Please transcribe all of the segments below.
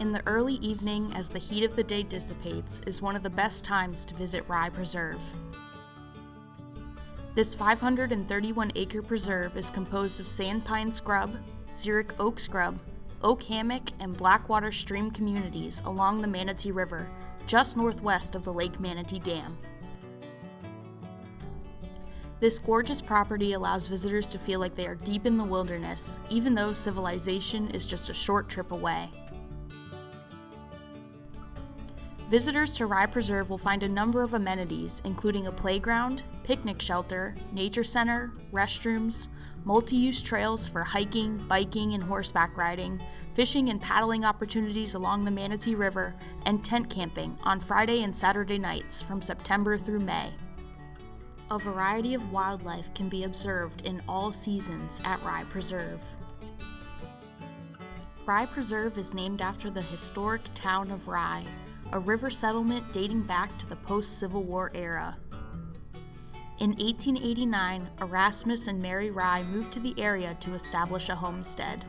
In the early evening, as the heat of the day dissipates, is one of the best times to visit Rye Preserve. This 531-acre preserve is composed of sand pine scrub, xeric oak scrub, oak hammock, and blackwater stream communities along the Manatee River, just northwest of the Lake Manatee Dam. This gorgeous property allows visitors to feel like they are deep in the wilderness, even though civilization is just a short trip away. Visitors to Rye Preserve will find a number of amenities, including a playground, picnic shelter, nature center, restrooms, multi-use trails for hiking, biking, and horseback riding, fishing and paddling opportunities along the Manatee River, and tent camping on Friday and Saturday nights from September through May. A variety of wildlife can be observed in all seasons at Rye Preserve. Rye Preserve is named after the historic town of Rye, a river settlement dating back to the post-Civil War era. In 1889, Erasmus and Mary Rye moved to the area to establish a homestead.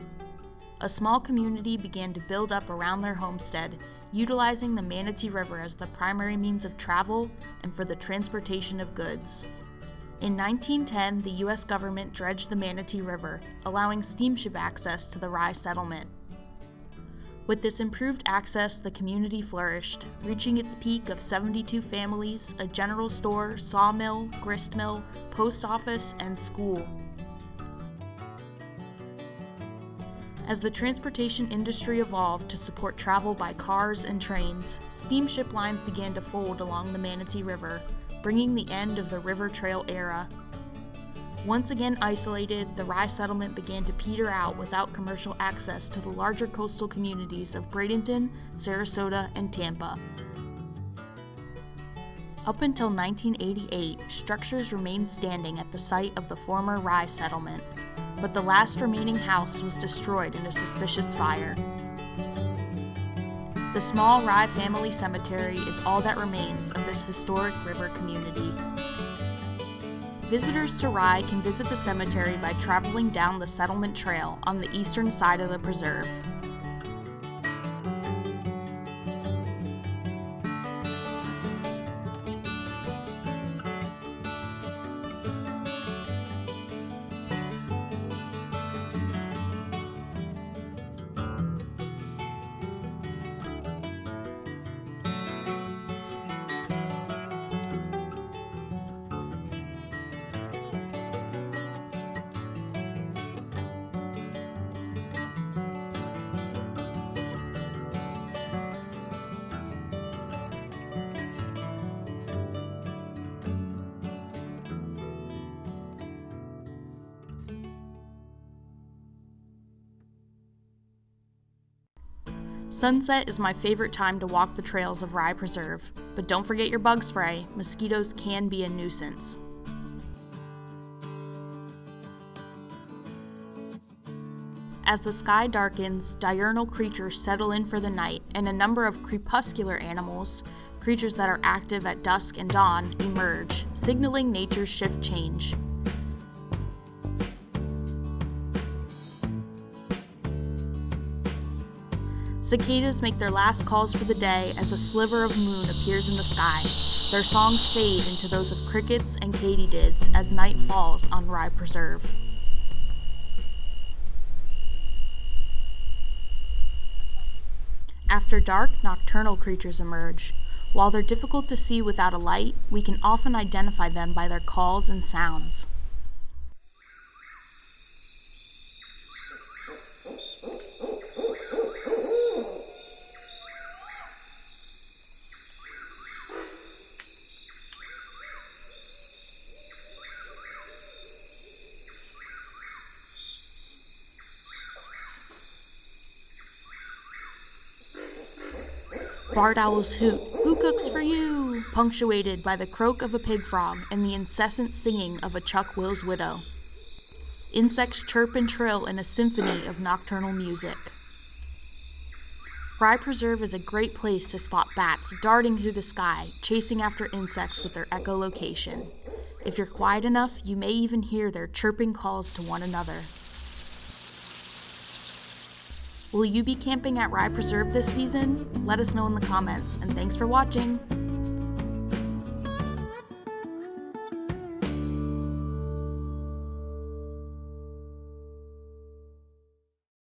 A small community began to build up around their homestead, utilizing the Manatee River as the primary means of travel and for the transportation of goods. In 1910, the U.S. government dredged the Manatee River, allowing steamship access to the Rye Settlement. With this improved access, the community flourished, reaching its peak of 72 families, a general store, sawmill, gristmill, post office, and school. As the transportation industry evolved to support travel by cars and trains, steamship lines began to fold along the Manatee River, bringing the end of the river trail era. Once again isolated, the Rye Settlement began to peter out without commercial access to the larger coastal communities of Bradenton, Sarasota, and Tampa. Up until 1988, structures remained standing at the site of the former Rye Settlement, but the last remaining house was destroyed in a suspicious fire. The small Rye family cemetery is all that remains of this historic river community. Visitors to Rye can visit the cemetery by traveling down the Settlement Trail on the eastern side of the preserve. Sunset is my favorite time to walk the trails of Rye Preserve, but don't forget your bug spray. Mosquitoes can be a nuisance. As the sky darkens, diurnal creatures settle in for the night, and a number of crepuscular animals, creatures that are active at dusk and dawn, emerge, signaling nature's shift change. Cicadas make their last calls for the day as a sliver of moon appears in the sky. Their songs fade into those of crickets and katydids as night falls on Rye Preserve. After dark, nocturnal creatures emerge. While they're difficult to see without a light, we can often identify them by their calls and sounds. Barred owls hoot, "Who cooks for you?" punctuated by the croak of a pig frog and the incessant singing of a Chuck Will's widow. Insects chirp and trill in a symphony of nocturnal music. Rye Preserve is a great place to spot bats darting through the sky, chasing after insects with their echolocation. If you're quiet enough, you may even hear their chirping calls to one another. Will you be camping at Rye Preserve this season? Let us know in the comments, and thanks for watching!